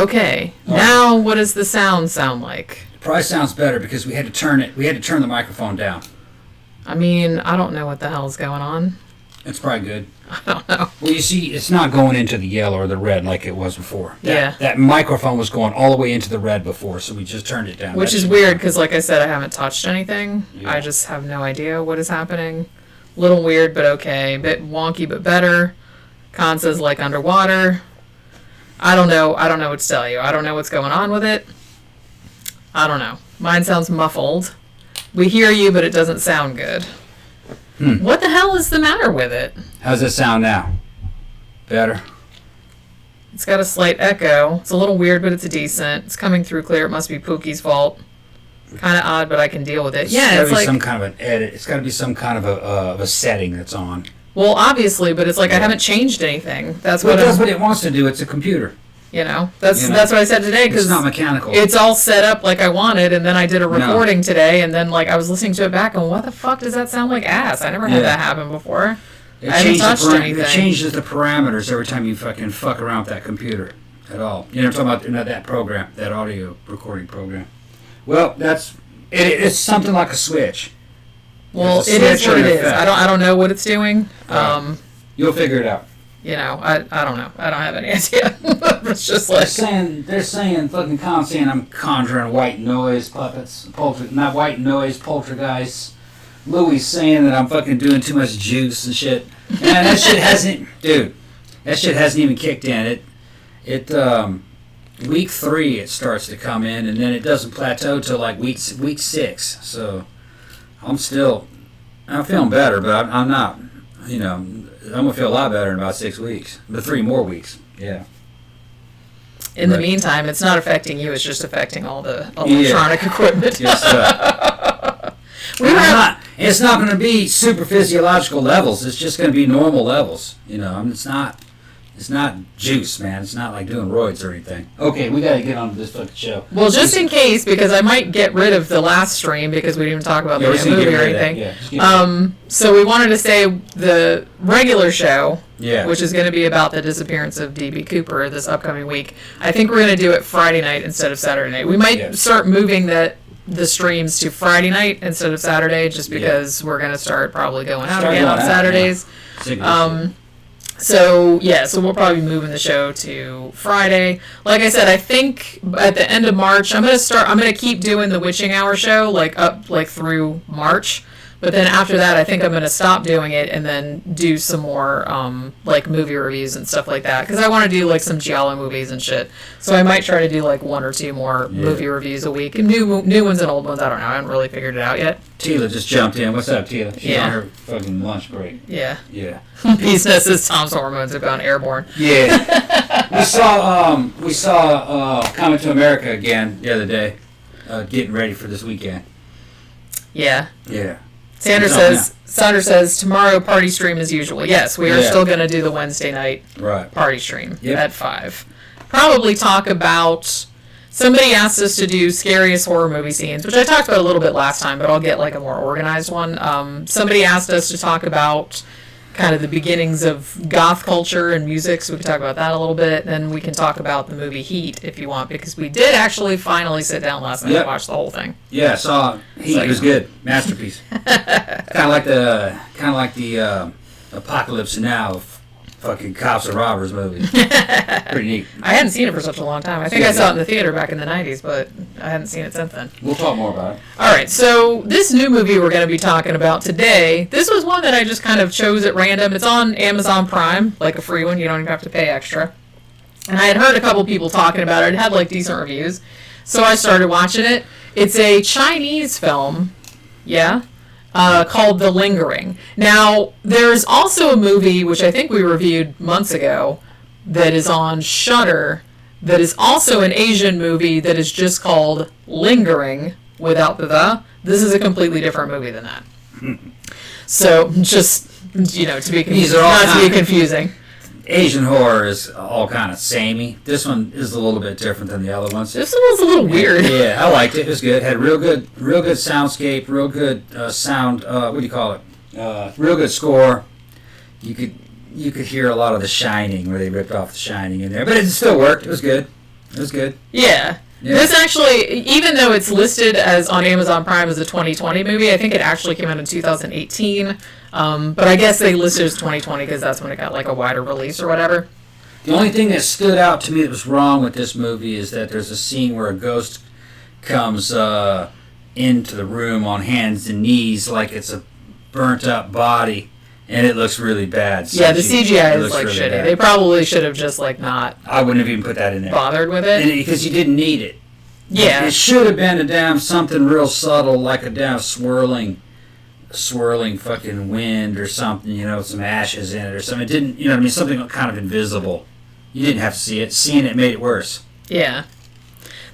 Okay. Now, what does the sound like? It probably sounds better because we had to turn the microphone down. I mean, I don't know what the hell's going on. It's probably good. I don't know. Well, you see, it's not going into the yellow or the red like it was before. That microphone was going all the way into the red before, so we just turned it down. Which is weird because, like I said, I haven't touched anything. Yeah. I just have no idea what is happening. Little weird, but okay. Bit wonky, but better. Con says like underwater. I don't know. I don't know what to tell you. I don't know what's going on with it. I don't know. Mine sounds muffled. We hear you, but it doesn't sound good. What the hell is the matter with it? How's it sound now? Better? It's got a slight echo. It's a little weird, but it's decent. It's coming through clear. It must be Pookie's fault. Kind of odd, but I can deal with it. Yeah, it's like some kind of an edit. It's got to be some kind of a setting that's on. Well, obviously, but it's like I haven't changed anything. That's what it does what it wants to do. It's a computer. That's what I said today. Cause it's not mechanical. It's all set up like I wanted, and then I did a recording today, and then like I was listening to it back, and what the fuck does that sound like ass? I never had that happen before. I haven't touched anything. It changes the parameters every time you fucking fuck around with that computer at all. You know what I'm talking about? That program, that audio recording program. Well, it's something like a switch. Well, it is what it is. I don't know what it's doing. Right. You'll figure it out. I don't know. I don't have any idea. It's just like they're saying fucking saying I'm conjuring white noise puppets, not white noise poltergeists. Louis saying that I'm fucking doing too much juice and shit. And that shit hasn't even kicked in. Week 3 it starts to come in, and then it doesn't plateau till like week 6. So I'm feeling better, but I'm not. I'm gonna feel a lot better in about 6 weeks. But 3 more weeks. Yeah. In the meantime, it's not affecting you. It's just affecting all the electronic equipment. It's not going to be super physiological levels. It's just going to be normal levels. It's not juice, man. It's not like doing roids or anything. Okay, we got to get on to this fucking show. Well, just in case, because I might get rid of the last stream because we didn't even talk about the movie or anything. So we wanted to say the regular show, which is going to be about the disappearance of D.B. Cooper this upcoming week. I think we're going to do it Friday night instead of Saturday night. We might start moving the streams to Friday night instead of Saturday, just because we're going to start probably going out again on Saturdays. So we'll probably be moving the show to Friday. Like I said, I think at the end of March, I'm going to keep doing the Witching Hour show through March. But then after that, I think I'm going to stop doing it and then do some more movie reviews and stuff like that. Because I want to do some Giallo movies and shit. So I might try to do 1 or 2 more movie reviews a week. And new ones and old ones, I don't know. I haven't really figured it out yet. Tila just jumped in. What's up, Tila? She's on her fucking lunch break. Yeah. Yeah. Peace says Tom's hormones have gone airborne. Yeah. we saw Coming to America again the other day. Getting ready for this weekend. Yeah. Yeah. Sandra says tomorrow party stream as usual. Yes, we are still going to do the Wednesday night party stream at 5. Probably talk about. Somebody asked us to do scariest horror movie scenes, which I talked about a little bit last time, but I'll get a more organized one. Somebody asked us to talk about kind of the beginnings of goth culture and music, so we can talk about that a little bit. Then we can talk about the movie Heat if you want, because we did actually finally sit down last night and watch the whole thing. Yeah, I saw Heat. It was good, masterpiece. kind of like the Apocalypse Now of fucking cops and robbers movie. Pretty neat. I hadn't seen it for such a long time. I think I saw it in the theater back in the 90s, but I hadn't seen it since then. We'll talk more about it. All right, so this new movie we're going to be talking about today, this was one that I just kind of chose at random. It's on Amazon Prime, a free one. You don't even have to pay extra. And I had heard a couple people talking about it. It had decent reviews. So I started watching it. It's a Chinese film. Yeah. Called The Lingering. Now, there's also a movie, which I think we reviewed months ago, that is on Shudder, that is also an Asian movie that is just called Lingering, without the. This is a completely different movie than that. So, just, to be confusing. Asian horror is all kind of samey. This one is a little bit different than the other ones. This one was a little weird. Yeah, I liked it. It was good. Had real good soundscape, real good sound. What do you call it? Real good score. You could hear a lot of The Shining, where they ripped off The Shining in there, but it still worked. It was good. It was good. Yeah. This actually, even though it's listed as on Amazon Prime as a 2020 movie, I think it actually came out in 2018. But I guess they listed it as 2020 because that's when it got like a wider release or whatever. The only thing that stood out to me that was wrong with this movie is that there's a scene where a ghost comes into the room on hands and knees like it's a burnt up body, and it looks really bad. Yeah, the CGI is like really shitty. Bad. They probably should have just like not. I wouldn't have even put that in there. Bothered with it because you didn't need it. Yeah, it should have been a damn something real subtle, like a damn swirling fucking wind or something. You know, with some ashes in it or something. It didn't. You know what I mean? Something kind of invisible. You didn't have to see it. Seeing it made it worse. Yeah.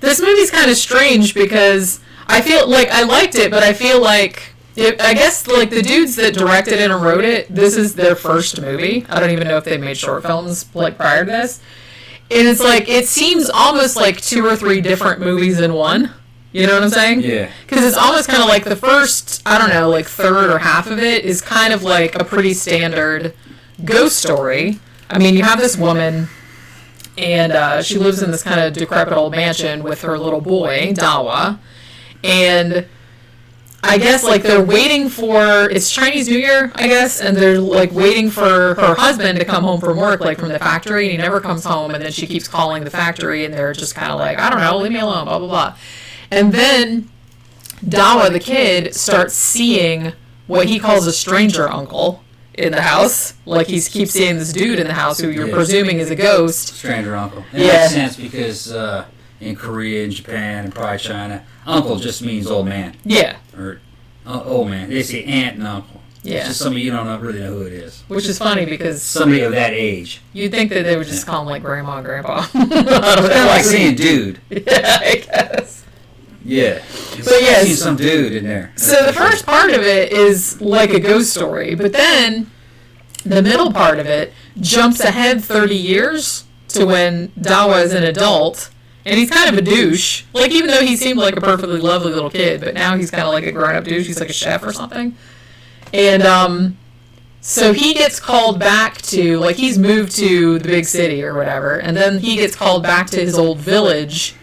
This movie's kind of strange because I feel like I liked it, but I feel like I guess like the dudes that directed it and wrote it, this is their first movie. I don't even know if they made short films like prior to this. And it's like it seems almost like 2 or 3 different movies in one. You know what I'm saying? Yeah. Because it's almost kind of like the first, I don't know, like third or half of it is kind of like a pretty standard ghost story. I mean, you have this woman, and she lives in this kind of decrepit old mansion with her little boy, Dawa. And I guess, like, they're waiting for, it's Chinese New Year, I guess, and they're, like, waiting for her husband to come home from work, like, from the factory, and he never comes home, and then she keeps calling the factory, and they're just kind of like, I don't know, leave me alone, blah, blah, blah. And then Dawa, the kid, starts seeing what he calls a stranger uncle in the house. Like, he keeps seeing this dude in the house who you're presuming is a ghost. Stranger uncle. It makes sense because in Korea and Japan and probably China, uncle just means old man. Yeah. Or old man. They say aunt and uncle. Yeah. It's just somebody you don't really know who it is. Which is funny because somebody of that age. You'd think that they would just call him like grandma and grandpa. They're like saying dude. Yeah, I guess. Yeah. But yeah, see some dude in there. So the first part of it is like a ghost story, but then the middle part of it jumps ahead 30 years to when Dawa is an adult, and he's kind of a douche. Like, even though he seemed like a perfectly lovely little kid, but now he's kind of like a grown-up douche. He's like a chef or something. And so he gets called back to, like, he's moved to the big city or whatever, and then he gets called back to his old village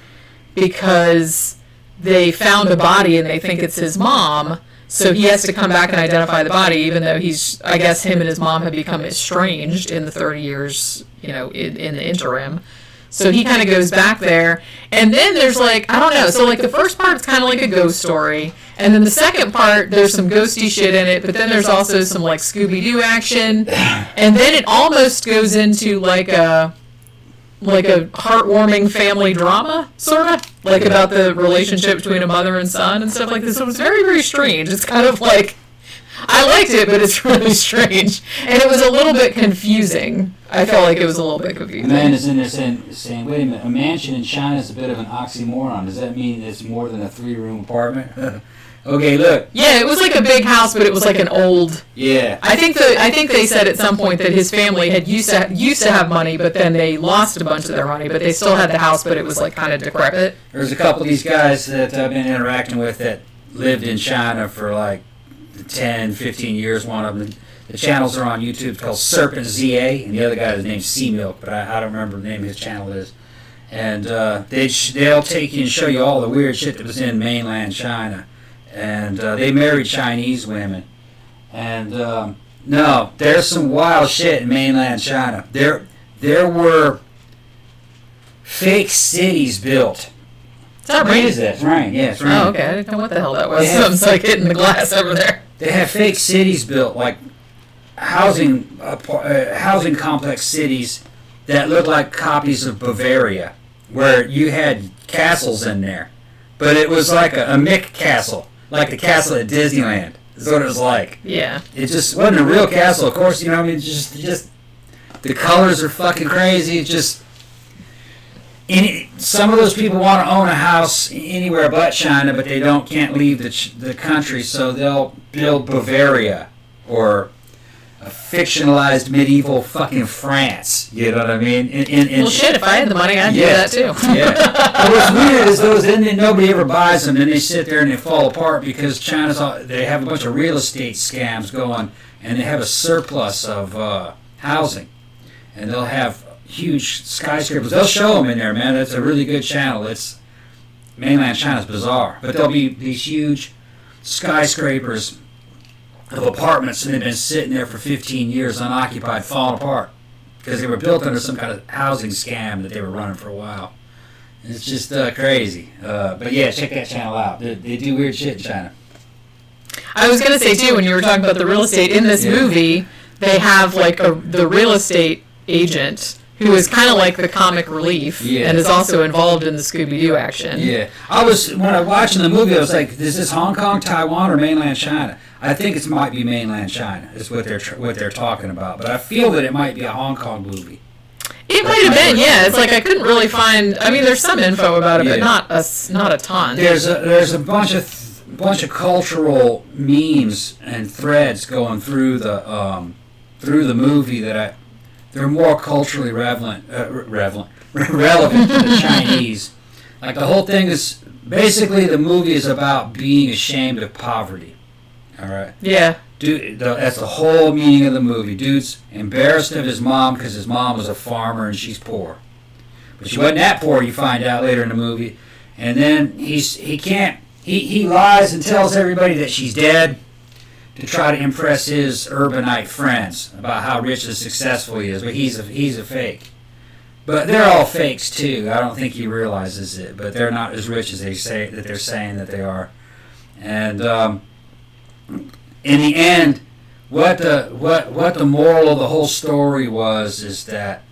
because they found a body and they think it's his mom, so he has to come back and identify the body, even though I guess him and his mom have become estranged in the 30 years, you know, in the interim. So he kind of goes back there, and then there's like, I don't know, so like the first part's kind of like a ghost story, and then the second part, there's some ghosty shit in it, but then there's also some like Scooby-Doo action, and then it almost goes into like a heartwarming family drama, sort of, like about the relationship between a mother and son and stuff like this. So it was very, very strange. It's kind of like, I liked it, but it's really strange. And it was a little bit confusing. I felt like it was a little bit confusing. The man is in there saying, wait a minute, a mansion in China is a bit of an oxymoron. Does that mean it's more than a 3-room apartment? Okay, look. Yeah, it was like a big house, but it was like an old. Yeah. I think they said at some point that his family had used to have money, but then they lost a bunch of their money, but they still had the house, but it was like kind of decrepit. There's a couple of these guys that I've been interacting with that lived in China for like 10, 15 years. One of them, the channels are on YouTube. It's called Serpent ZA, and the other guy is named Sea Milk, but I don't remember the name of his channel is. And they'll take you and show you all the weird shit that was in mainland China. And they married Chinese women. And no, there's some wild shit in mainland China. There were fake cities built. Is that rain? Is that? It's rain. Yeah, it's rain. Oh, okay. I didn't know what the hell that was. Something's like hitting the glass over there. They have fake cities built, like housing complex cities that look like copies of Bavaria, where you had castles in there, but it was like a Mick castle. Like the castle at Disneyland. That's what it was like. Yeah. It just wasn't a real castle, of course, you know, I mean, just the colors are fucking crazy. Just some of those people want to own a house anywhere but China, but they can't leave the country, so they'll build Bavaria or a fictionalized medieval fucking France. You know what I mean? Well, shit, if I had the money, I'd do that too. Yeah. But what's weird is then nobody ever buys them, then they sit there and they fall apart because they have a bunch of real estate scams going, and they have a surplus of housing. And they'll have, huge skyscrapers. They'll show them in there, man. That's a really good channel. It's mainland China's bizarre, but there'll be these huge skyscrapers of apartments, and they've been sitting there for 15 years unoccupied, falling apart because they were built under some kind of housing scam that they were running for a while. And it's just crazy. But yeah, check that channel out. They do weird shit in China. I was gonna say too, when you were talking about the real estate in this movie, they have like the real estate agent who is kind of like the comic relief and is also involved in the Scooby-Doo action. Yeah, when I was watching the movie, I was like, is this Hong Kong, Taiwan, or mainland China? I think it might be mainland China. Is what they're talking about. But I feel that it might be a Hong Kong movie. It might have been, yeah. It's like I couldn't really find. I mean, there's some info about it, but not a ton. There's a bunch of cultural memes and threads going through the movie that they're more culturally relevant to the Chinese. Like the whole thing is basically the movie is about being ashamed of poverty. All right. Yeah. Dude, that's the whole meaning of the movie. Dude's embarrassed of his mom because his mom was a farmer and she's poor, but she wasn't that poor. You find out later in the movie, and then he lies and tells everybody that she's dead to try to impress his urbanite friends about how rich and successful he is. But he's a fake. But they're all fakes too. I don't think he realizes it. But they're not as rich as they're saying that they are. And in the end, what the moral of the whole story was is that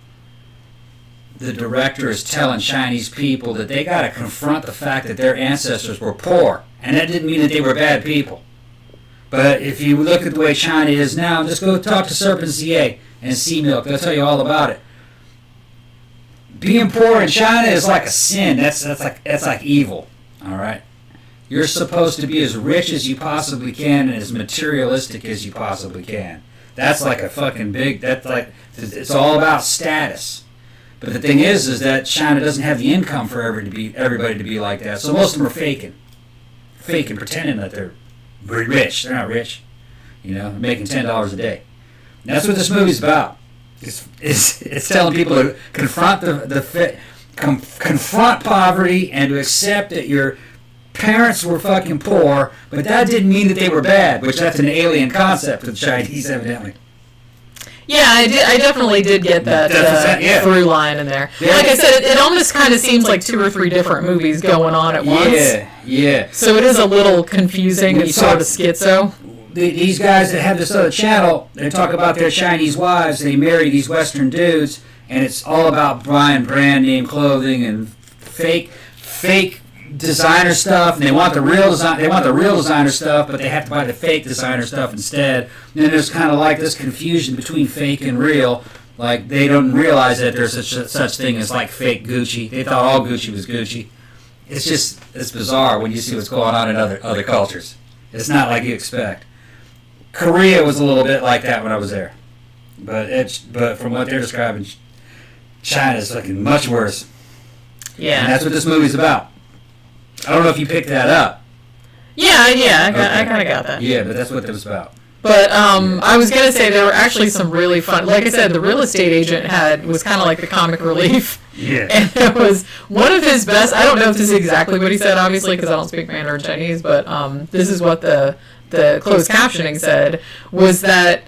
the director is telling Chinese people that they got to confront the fact that their ancestors were poor, and that didn't mean that they were bad people. But if you look at the way China is now, just go talk to Serpent CA and Sea Milk. They'll tell you all about it. Being poor in China is like a sin. That's like evil. All right. You're supposed to be as rich as you possibly can and as materialistic as you possibly can. That's like a fucking big. That's like it's all about status. But the thing is that China doesn't have the income for everybody to be like that. So most of them are faking, pretending that they're rich. They're not rich. They're making $10 a day. And that's what this movie's about. It's telling people to confront confront poverty and to accept that your parents were fucking poor, but that didn't mean that they were bad, which that's an alien concept to the Chinese, evidently. Yeah, I definitely did get that through line in there. Yeah. Like I said, it almost kind of seems like 2 or 3 different movies going on at once. Yeah. So it is a little confusing and sort of schizo. These guys that have this other channel, they talk about their Chinese wives. They marry these Western dudes, and it's all about buying brand name clothing and fake designer stuff, and they want the real designer stuff, but they have to buy the fake designer stuff instead. And then there's kind of like this confusion between fake and real. Like they don't realize that there's such thing as like fake Gucci. They thought all Gucci was Gucci. It's bizarre when you see what's going on in other cultures. It's not like you expect. Korea was a little bit like that when I was there, but from what they're describing, China's fucking much worse. Yeah, and that's what this movie's about. I don't know if you picked that up. Yeah, I kind of got that. Yeah, but that's what it was about. But I was gonna say there were actually some really fun. Like I said, the real estate agent was kind of like the comic relief. Yeah. And it was one of his best. I don't know if this is exactly what he said, obviously, because I don't speak Mandarin Chinese. But this is what the closed captioning said, was that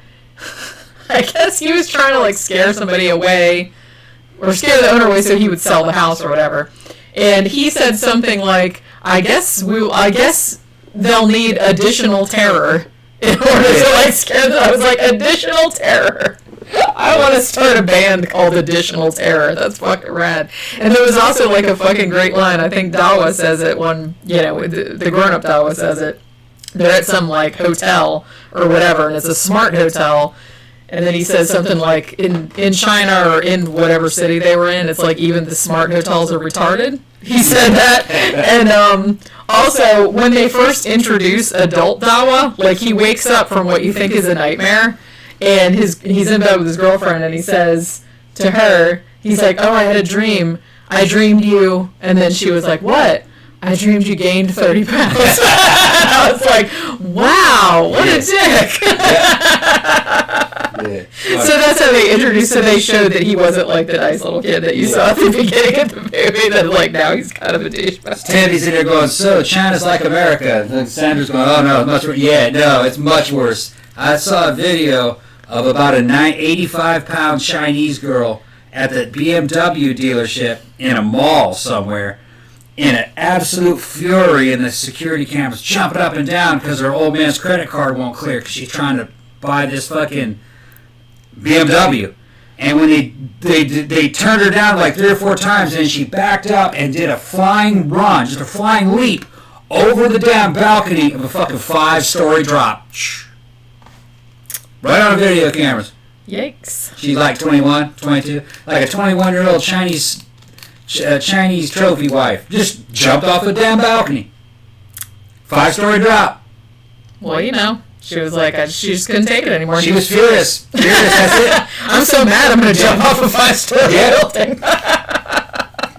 I guess he was trying to like scare somebody away or scare the owner away so he would sell the house or whatever. And he said something like, I guess they'll need additional terror in order to like scare them. I was like, additional terror. I want to start a band called Additional Terror. That's fucking rad. And there was also like a fucking great line. I think Dawa says it when, the grown-up Dawa says it. They're at some like hotel or whatever, and it's a smart hotel. And then he says something like, in China or in whatever city they were in, it's like even the smart hotels are retarded. He said that. And also, when they first introduce adult Dawa, like he wakes up from what you think is a nightmare, and he's in bed with his girlfriend, and he says to her, he's like, oh, I had a dream. I dreamed you. And then she was like, what? I dreamed you gained 30 pounds. I was like, wow, what a dick. Yeah. So that's how they introduced, so they showed that he wasn't like the nice little kid that you saw at the beginning of the movie, that like now he's kind of a douchebag. Tammy's in there going, so China's like America. And Sandra's going, oh no, much worse. Yeah, no, it's much worse. I saw a video of about a 85-pound Chinese girl at the BMW dealership in a mall somewhere, in an absolute fury, and the security cameras jumping up and down because her old man's credit card won't clear because she's trying to buy this fucking BMW. And when they turned her down like 3 or 4 times, and she backed up and did a flying run, just a flying leap over the damn balcony of a fucking 5-story drop. Right on video cameras. Yikes. She's like 21, 22, like a 21-year-old Chinese trophy wife. Just jumped off a damn balcony. 5-story drop. Well, you know, she was like, she just couldn't take it anymore. She was furious. That's it. I'm so mad I'm going to jump off a 5-story building.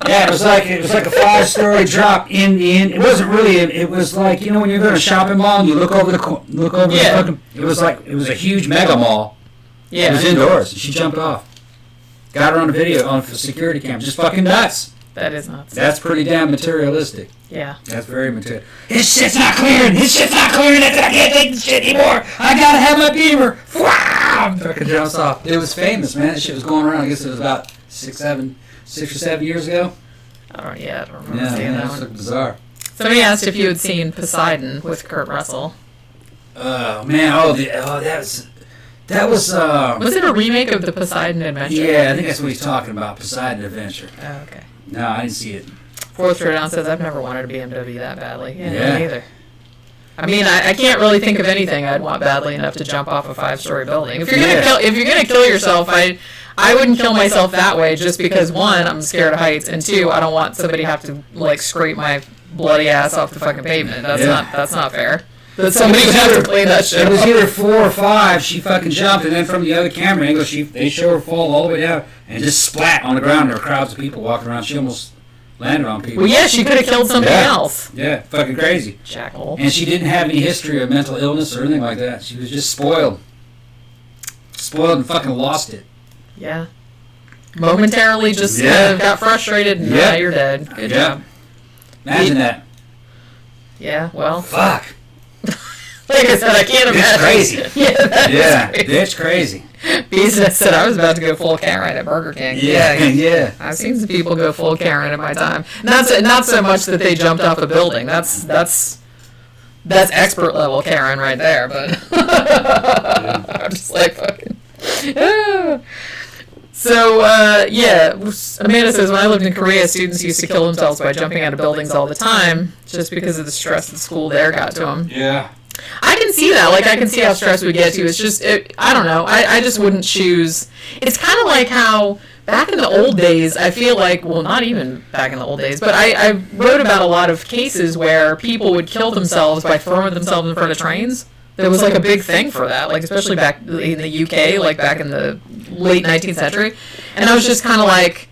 Yeah, it was like a 5-story drop in. It wasn't really. It was like, you know, when you're going to a shopping mall and you look over the fucking. It was a huge mega mall. Yeah. It was indoors. She jumped off. Got her on a video on security camera. Just fucking nuts. That is nuts. That's pretty damn materialistic. Yeah. That's very material. His shit's not clearing. I can't take this shit anymore. I gotta have my beamer. Wow! Fucking jumps off. It was famous, man. That shit was going around. I guess it was about 6 or 7 years ago. I don't remember seeing that one. That's bizarre. Somebody asked if you had seen Poseidon with Kurt Russell. Oh man! That was. Was it a remake of the Poseidon Adventure? Yeah, I think that's what he's talking about. Poseidon Adventure. Oh, okay. No, I didn't see it. Fourth Throwdown says, I've never wanted a BMW that badly. Yeah, me neither. I mean, I can't really think of anything I'd want badly enough to jump off a 5-story building. If you're gonna kill yourself, I wouldn't kill myself that way, just because 1, I'm scared of heights, and 2, I don't want somebody to have to like scrape my bloody ass off the fucking pavement. That's not fair. That somebody would have to clean that shit. It was either 4 or 5. She fucking jumped, and then from the other camera angle, they show her fall all the way down and just splat on the ground. There were crowds of people walking around. She almost landed on people. Well, yeah, she could have killed somebody else. Yeah, fucking crazy. Jackal. And she didn't have any history of mental illness or anything like that. She was just spoiled. Spoiled and fucking lost it. Yeah. Momentarily just got frustrated, and now you're dead. Good job. Imagine that. Yeah, well. Fuck. Like I said, I can't imagine. It's crazy. That's crazy. Beast said I was about to go full Karin at Burger King. Yeah. I've seen some people go full Karin in my time. Not so much that they jumped off a building. That's expert level Karin right there. But I'm just like fucking. So, Amanda says, when I lived in Korea, students used to kill themselves by jumping out of buildings all the time, just because of the stress that school there got to them. Yeah. I can see that. Like, I can see how stressed we get to. It's just, I don't know. I just wouldn't choose. It's kind of like how back in the old days, I feel like, well, not even back in the old days, but I wrote about a lot of cases where people would kill themselves by throwing themselves in front of trains. There was like a big thing for that, like especially back in the UK, like back in the late 19th century. And I was just kind of like,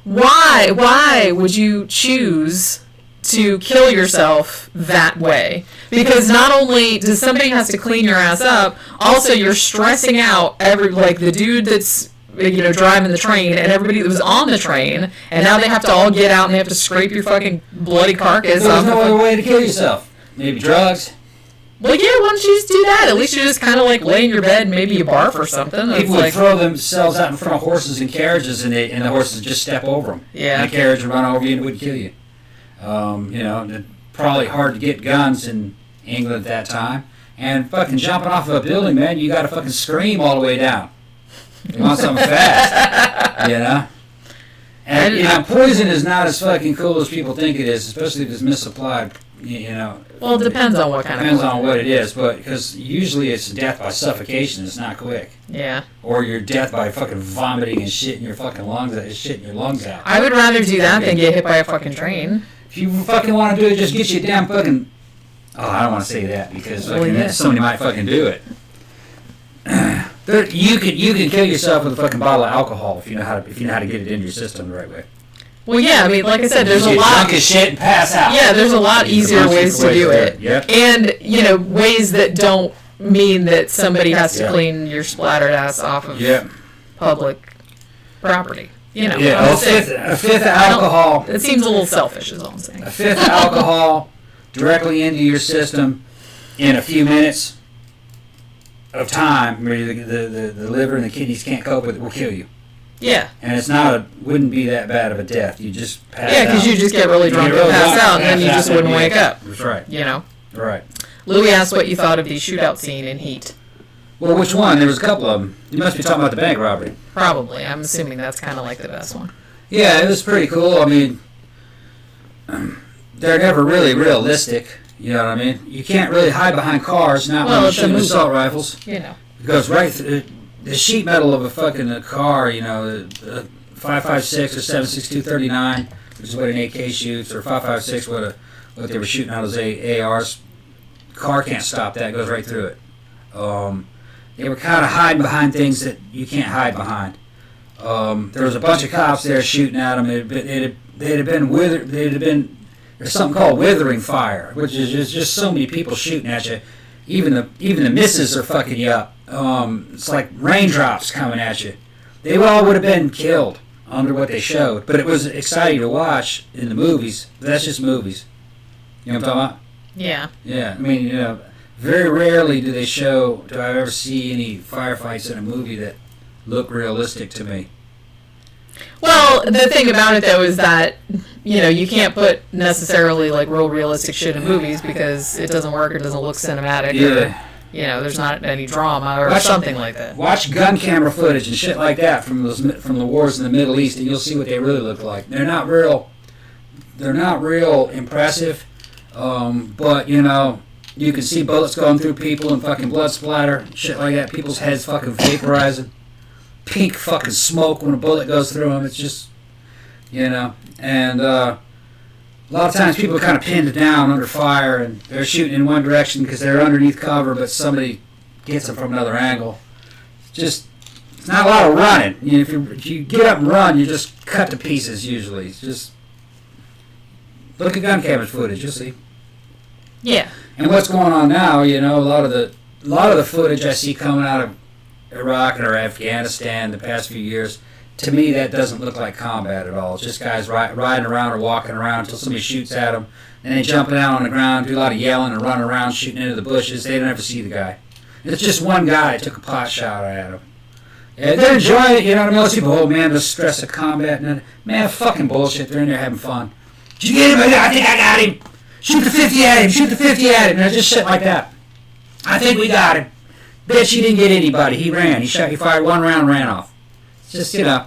why would you choose to kill yourself that way? Because not only does somebody has to clean your ass up, also you're stressing out the dude that's driving the train and everybody that was on the train, and now they have to all get out and they have to scrape your fucking bloody carcass. There's no other way to kill yourself. Maybe drugs. Well, yeah, why don't you just do that? At least you just kind of like lay in your bed and maybe you barf or something. People would throw themselves out in front of horses and carriages, and the horses would just step over them. Yeah. And the carriage would run over you and it would kill you. Probably hard to get guns in England at that time. And fucking jumping off of a building, man, you got to fucking scream all the way down. You want something fast, And poison is not as fucking cool as people think it is, especially if it's misapplied. Well, it depends on what kind of. Depends on what it is, but because usually it's death by suffocation. It's not quick. Yeah. Or your death by fucking vomiting and shit in your fucking lungs. Shitting your lungs out. I would rather do that than get hit by a fucking train. If you fucking want to do it, just get you a damn fucking. Oh, I don't want to say that because somebody might fucking do it. You can kill yourself with a fucking bottle of alcohol if you know how to get it into your system the right way. Well, yeah, I mean, like I said, there's a you lot. Drunk as shit and pass out. Yeah, there's a lot easier ways to do it. Yep. And, you know, ways that don't mean that somebody has to clean your splattered ass off of public property. You know, a fifth of alcohol. It seems a little selfish, is all I'm saying. A fifth of alcohol directly into your system in a few minutes of time, where the liver and the kidneys can't cope with it, will kill you. Yeah. And it's wouldn't be that bad of a death. You just pass out. Yeah, because you just get really drunk and pass out, and then you just wouldn't wake up. That's right. You know? Right. Louis asked what you thought of the shootout scene in Heat. Well, which one? There was a couple of them. You must be talking about the bank robbery. Probably. I'm assuming that's kind of like the best one. Yeah, it was pretty cool. I mean, they're never really realistic. You know what I mean? You can't really hide behind cars, not when you're shooting assault rifles. You know. It goes right through the sheet metal of a fucking car, you know, 5.56 or 7.62 which is what an AK shoots, or 5.56 what they were shooting out of those ARs. Car can't stop that. It goes right through it. They were kind of hiding behind things that you can't hide behind. There was a bunch of cops there shooting at them. There's something called withering fire, which is just so many people shooting at you. Even the misses are fucking you up. It's like raindrops coming at you. They all would have been killed under what they showed, but it was exciting to watch in the movies. That's just movies. You know what I'm talking about? Yeah. Yeah. I mean, you know, very rarely do I ever see any firefights in a movie that look realistic to me. Well, the thing about it, though, is that, you know, you can't put necessarily, like, real realistic shit in movies because it doesn't work, it doesn't look cinematic, or, you know, there's not any drama or something like that. Watch gun camera footage and shit like that from the wars in the Middle East, and you'll see what they really look like. They're not real impressive, but, you know, you can see bullets going through people and fucking blood splatter, shit like that. People's heads fucking vaporizing. Pink fucking smoke when a bullet goes through them. It's just, you know. And a lot of times people are kind of pinned down under fire and they're shooting in one direction because they're underneath cover, but somebody gets them from another angle. It's not a lot of running. You know, if you get up and run, you're just cut to pieces usually. It's just look at gun camera footage, you'll see. Yeah. And what's going on now, you know, a lot of the footage I see coming out of Iraq or Afghanistan the past few years, to me that doesn't look like combat at all. It's just guys riding around or walking around until somebody shoots at them, and they jumping out on the ground, do a lot of yelling and running around, shooting into the bushes. They don't ever see the guy. It's just one guy that took a pot shot at him. Yeah, they're enjoying it, you know what I mean? Most people, oh man, the stress of combat, and then, man, fucking bullshit. They're in there having fun. Did you get him? I think I got him. Shoot the 50 at him. Shoot the 50 at him. And just shit like that. I think we got him. Bitch, he didn't get anybody. He ran. He fired one round and ran off. It's just, you know.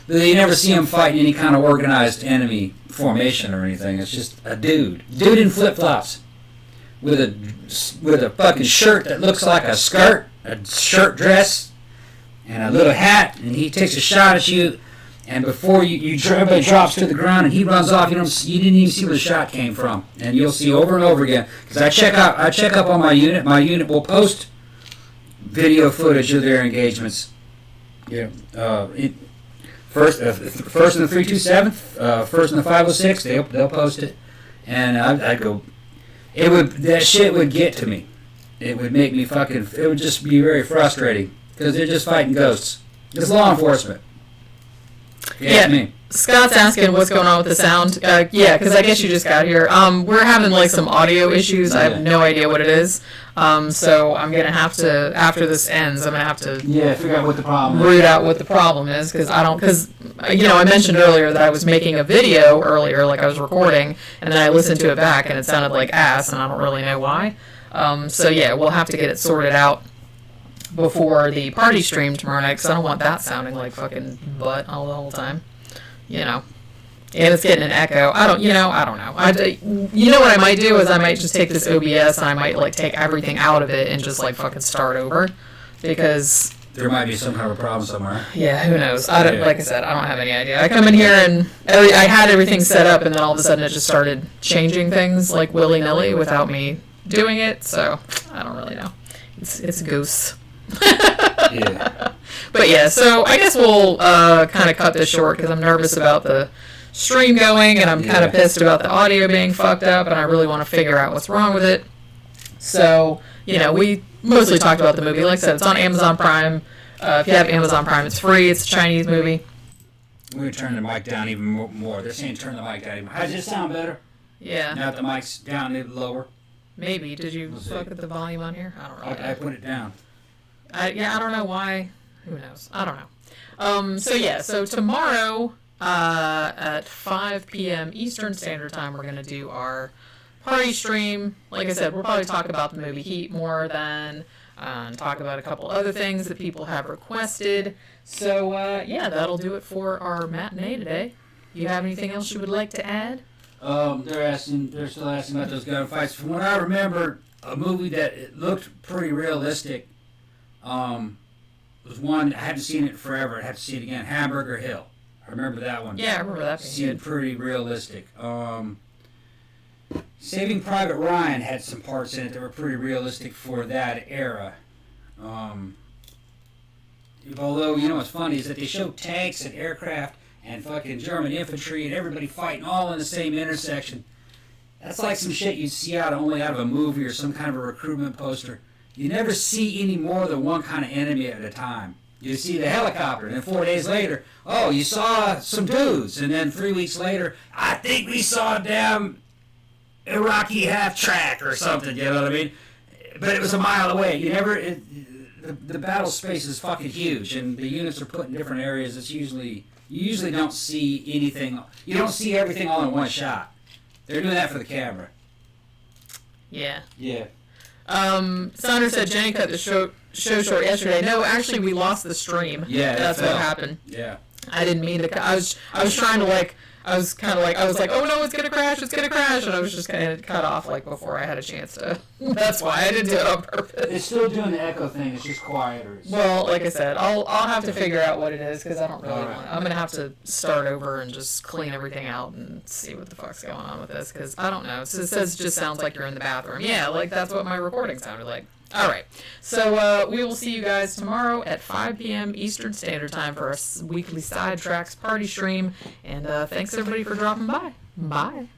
But you never see him fighting any kind of organized enemy formation or anything. It's just a dude. Dude in flip-flops. With a fucking shirt that looks like a skirt. A shirt dress. And a little hat. And he takes a shot at you. And before everybody drops to the ground and he runs off, you didn't even see where the shot came from. And you'll see over and over again. Because I check up on my unit. My unit will post video footage of their engagements. Yeah. First in the 327, first in the 506, they'll post it. And I'd go, that shit would get to me. It would make me it would just be very frustrating. Because they're just fighting ghosts. It's law enforcement. Yeah, Scott's asking what's going on with the sound. Yeah, because I guess you just got here. We're having like some audio issues. I have no idea what it is. So I'm gonna have to, after this ends, I'm gonna have to figure out what the problem root out what the problem is, because I mentioned earlier that I was making a video earlier, like I was recording, and then I listened to it back and it sounded like ass, and I don't really know why. So yeah, we'll have to get it sorted out before the party stream tomorrow night, because I don't want that sounding like fucking butt all the whole time, you know. And it's getting an echo. I don't know. You know what I might do is I might just take this OBS and I might like take everything out of it and just like fucking start over, because there might be some kind of a problem somewhere. Yeah, who knows? Like I said, I don't have any idea. I come in here and I had everything set up, and then all of a sudden it just started changing things like willy-nilly without me doing it. So I don't really know. It's a goose. Yeah. But yeah, so I guess we'll kind of cut this short because I'm nervous about the stream going, and I'm kind of pissed about the audio being fucked up, and I really want to figure out what's wrong with it. So, we mostly talked about the movie. Like I said, it's on Amazon Prime. If you have Amazon Prime, it's free. It's a Chinese movie. We're going to turn the mic down even more. They're saying turn the mic down even more. Does it sound better? Yeah. Now that the mic's down a little lower? Maybe. Did you fuck with the volume on here? I don't know. I put it down. I don't know why. Who knows? I don't know. So tomorrow at 5 p.m. Eastern Standard Time, we're going to do our party stream. Like I said, we'll probably talk about the movie Heat more than talk about a couple other things that people have requested. So, that'll do it for our matinee today. You have anything else you would like to add? They're still asking about those gunfights. From what I remember, a movie that it looked pretty realistic, was one, I hadn't seen it forever, I'd have to see it again, Hamburger Hill. I remember that one. Yeah, I remember that being Seemed pretty realistic. Saving Private Ryan had some parts in it that were pretty realistic for that era. Although, what's funny is that they show tanks and aircraft and fucking German infantry and everybody fighting all in the same intersection. That's like some shit you'd see only out of a movie or some kind of a recruitment poster. You never see any more than one kind of enemy at a time. You see the helicopter, and then 4 days later, you saw some dudes, and then 3 weeks later, I think we saw a damn Iraqi half-track or something, you know what I mean? But it was a mile away. The battle space is fucking huge, and the units are put in different areas. You usually don't see anything. You don't see everything all in one shot. They're doing that for the camera. Yeah. Yeah. Sandra said Jenny cut the show short yesterday. No, actually, we lost the stream. Yeah, that's what happened. Yeah. I didn't mean to. I was trying to I was like, oh no, it's gonna crash, and I was just kind of cut off before I had a chance to. That's why I didn't do it on purpose. It's still doing the echo thing. It's just quieter. Well, like I said, I'll have to figure out what it is because I don't really want. I'm gonna have to start over and just clean everything out and see what the fuck's going on with this because I don't know. It just sounds like you're in the bathroom. Yeah, that's what my recording sounded like. All right, so we will see you guys tomorrow at 5 p.m. Eastern Standard Time for our weekly Sidetracks party stream. And thanks everybody for dropping by. Bye.